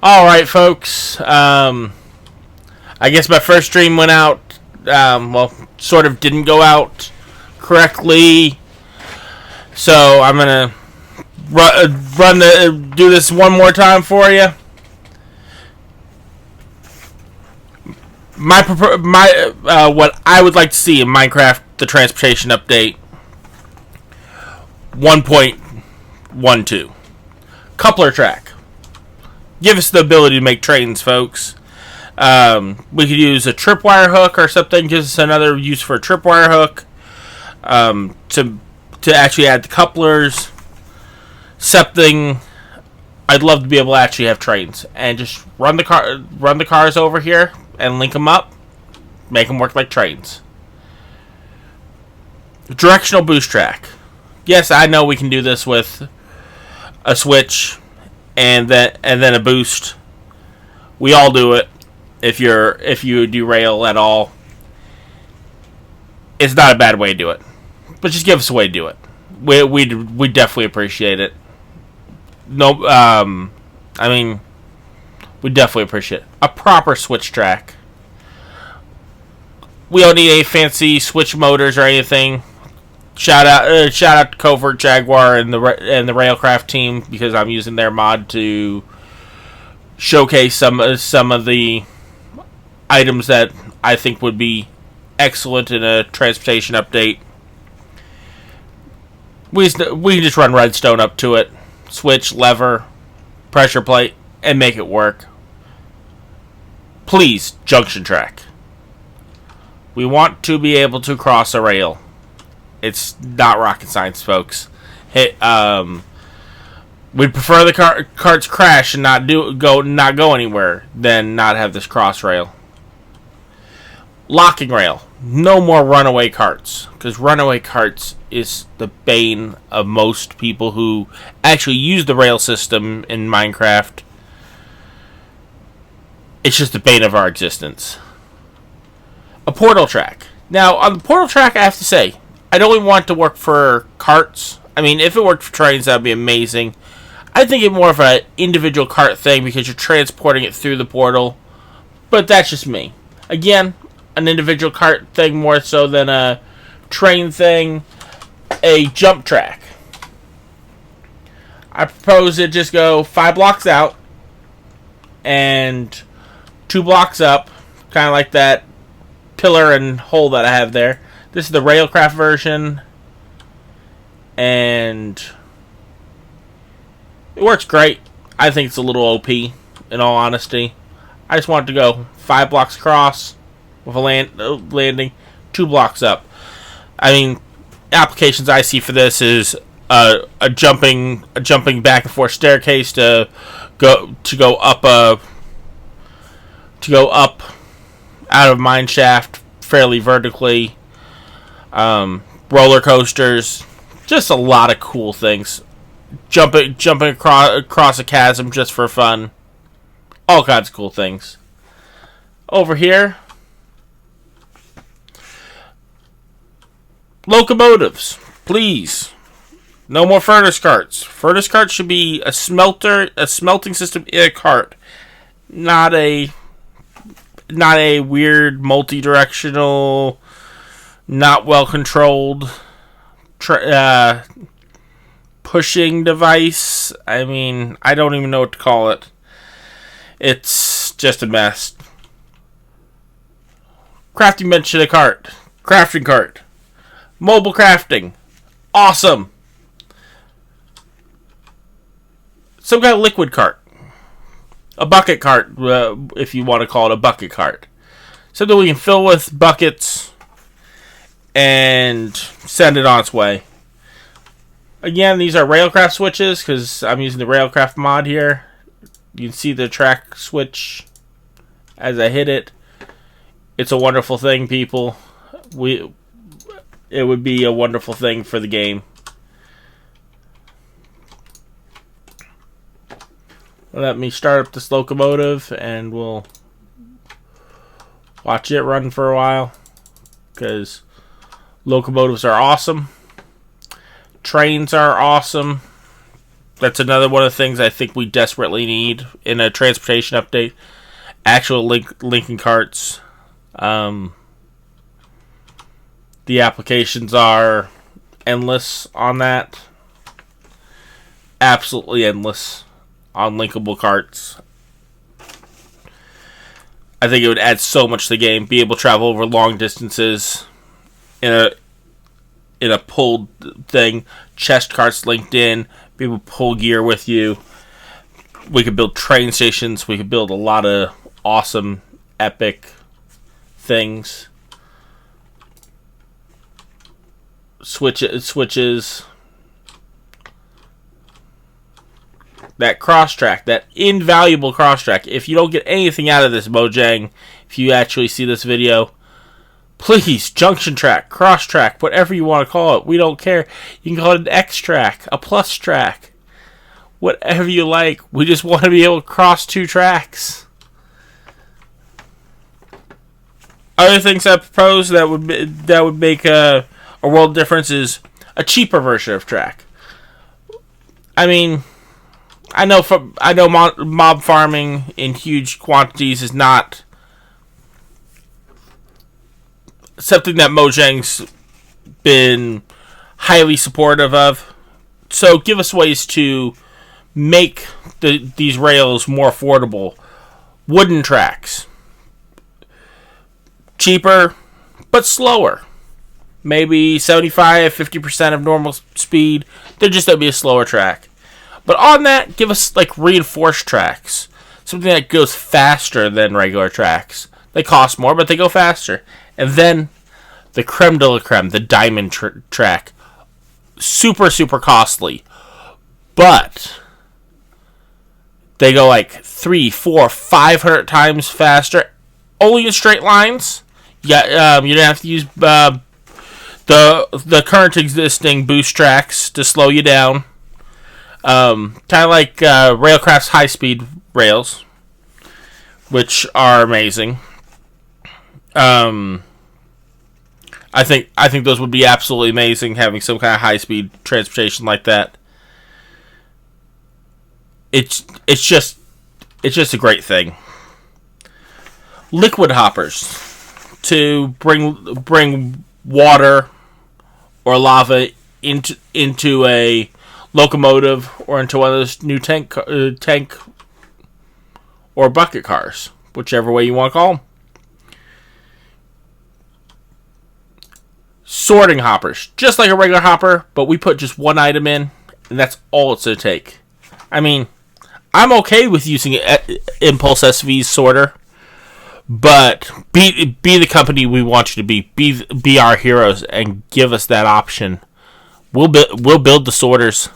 Alright, folks. I guess my first stream went out, well, sort of didn't go out correctly. So I'm going to do this one more time for you. What I would like to see in Minecraft, the transportation update 1.12. Coupler track. Give us the ability to make trains, folks. We could use a tripwire hook or something. Gives us another use for a tripwire hook. To actually add the couplers. Something. I'd love to be able to actually have trains and just run the cars over here and link them up, make them work like trains. Directional boost track. Yes, I know we can do this with a switch and then a boost. We all do it. If you derail at all, it's not a bad way to do it. But just give us a way to do it. We definitely appreciate it. No, I mean, we definitely appreciate it. A proper switch track. We don't need any fancy switch motors or anything. Shout out to Covert Jaguar and the Railcraft team, because I'm using their mod to showcase some of the items that I think would be excellent in a transportation update. We can just run redstone up to it, switch, lever, pressure plate, and make it work. Please, junction track. We want to be able to cross a rail. It's not rocket science, folks. Hey, we'd prefer the carts crash and not go anywhere than not have this cross rail. Locking rail. No more runaway carts, because runaway carts is the bane of most people who actually use the rail system in Minecraft. It's just the bane of our existence. A portal track. Now, on the portal track, I have to say, I don't even want it to work for carts. I mean, if it worked for trains, that would be amazing. I think it's more of an individual cart thing because you're transporting it through the portal. But that's just me. Again, an individual cart thing more so than a train thing. A jump track. I propose it just go 5 blocks out and 2 blocks up, kind of like that pillar and hole that I have there. This is the Railcraft version, and it works great. I think it's a little OP, in all honesty. I just want it to go 5 blocks across with a landing, 2 blocks up. I mean, applications I see for this is a jumping back and forth staircase to go up out of mine shaft fairly vertically. Roller coasters, just a lot of cool things. Jumping across a chasm just for fun. All kinds of cool things. Over here, locomotives, please. No more furnace carts. Furnace carts should be a smelting system in a cart, not a weird multi-directional, not well controlled pushing device. I mean, I don't even know what to call it. It's just a mess. Crafting bench in a cart. Crafting cart. Mobile crafting. Awesome. Some kind of liquid cart. A bucket cart, if you want to call it a bucket cart. Something we can fill with buckets and send it on its way. Again, these are Railcraft switches, because I'm using the Railcraft mod here. You can see the track switch as I hit it. It's a wonderful thing, people. It would be a wonderful thing for the game. Let me start up this locomotive and we'll watch it run for a while, because locomotives are awesome. Trains are awesome. That's another one of the things I think we desperately need in a transportation update. Actual Lincoln carts. The applications are endless on that. Absolutely endless on linkable carts. I think it would add so much to the game. Be able to travel over long distances in a pulled thing. Chest carts linked in. Be able to pull gear with you. We could build train stations. We could build a lot of awesome, epic things. Switches. That cross track, that invaluable cross track. If you don't get anything out of this, Mojang, if you actually see this video, please, junction track, cross track, whatever you want to call it. We don't care. You can call it an X track, a plus track, whatever you like. We just want to be able to cross two tracks. Other things I propose that would make a world difference is a cheaper version of track. I mean, I know mob farming in huge quantities is not something that Mojang's been highly supportive of. So give us ways to make these rails more affordable. Wooden tracks. Cheaper, but slower. Maybe 75-50% of normal speed. They're just going to be a slower track. But on that, give us like reinforced tracks. Something that goes faster than regular tracks. They cost more, but they go faster. And then the creme de la creme, the diamond track. Super, super costly. But they go like 300, 400, 500 times faster. Only in straight lines. Yeah, you don't have to use the current existing boost tracks to slow you down. Kind of like Railcraft's high-speed rails, which are amazing. I think those would be absolutely amazing, having some kind of high-speed transportation like that. It's just a great thing. Liquid hoppers to bring water or lava into a locomotive or into one of those new tank or bucket cars, whichever way you want to call them. Sorting hoppers, just like a regular hopper, but we put just one item in, and that's all it's going to take. I mean, I'm okay with using ImPlulseSV's sorter, but be the company we want you to be. Be our heroes and give us that option. We'll build the sorters.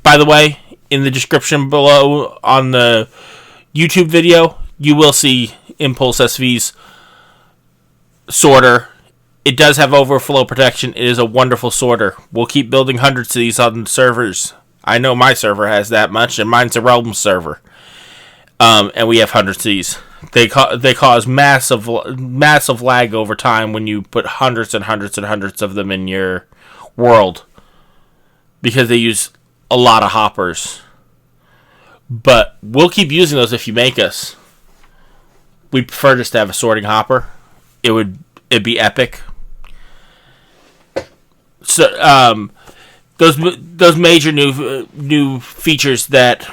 By the way, in the description below on the YouTube video, you will see ImPlulseSV's sorter. It does have overflow protection. It is a wonderful sorter. We'll keep building hundreds of these on the servers. I know my server has that much, and mine's a Realm server. And we have hundreds of these. They cause massive lag over time when you put hundreds and hundreds and hundreds of them in your world, because they use a lot of hoppers. But we'll keep using those if you make us. We'd prefer just to have a sorting hopper. It'd be epic. So those major new features that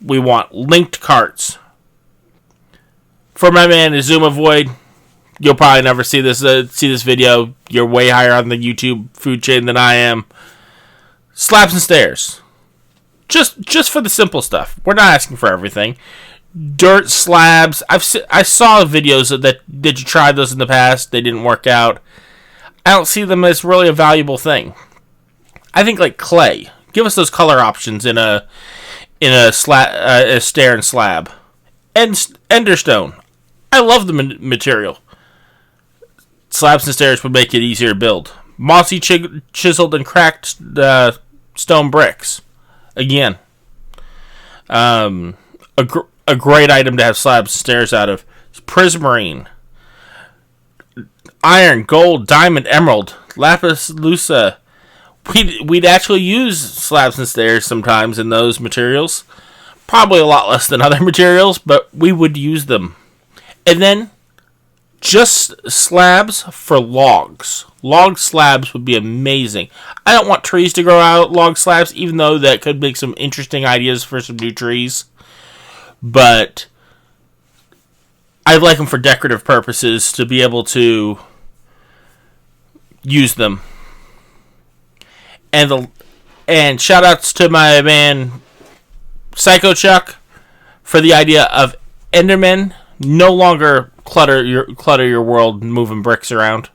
we want: linked carts. For my man Xisumavoid, you'll probably never see this video. You're way higher on the YouTube food chain than I am. Slabs and stairs. Just for the simple stuff. We're not asking for everything. Dirt slabs. I saw videos that you tried those in the past. They didn't work out. I don't see them as really a valuable thing. I think like clay. Give us those color options in a stair and slab. And enderstone. I love the material. Slabs and stairs would make it easier to build. Mossy chiseled and cracked stone bricks. Again, a great item to have slabs and stairs out of. Prismarine. Iron, gold, diamond, emerald, lapis lazuli, we'd actually use slabs and stairs sometimes in those materials. Probably a lot less than other materials, but we would use them. And then just slabs for logs. Log slabs would be amazing. I don't want trees to grow out log slabs, even though that could make some interesting ideas for some new trees. But I'd like them for decorative purposes to be able to use them. And shout outs to my man Psycho Chuck for the idea of Endermen no longer clutter your world moving bricks around.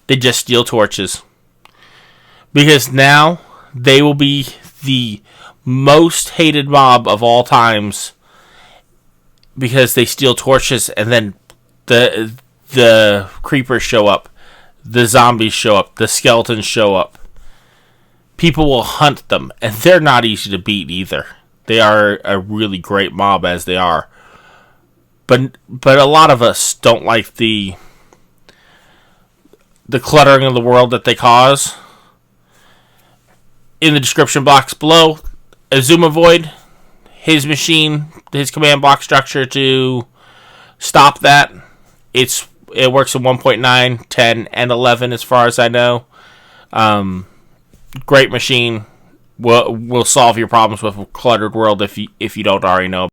They just steal torches. Because now they will be the most hated mob of all times because they steal torches and then the creepers show up, the zombies show up, the skeletons show up. People will hunt them, and they're not easy to beat either. They are a really great mob as they are. But a lot of us don't like the cluttering of the world that they cause. In the description box below, Xisumavoid, his machine, his command block structure to stop that. It works in 1.9, 10, and 11 as far as I know. Great machine. Will solve your problems with a cluttered world if you don't already know.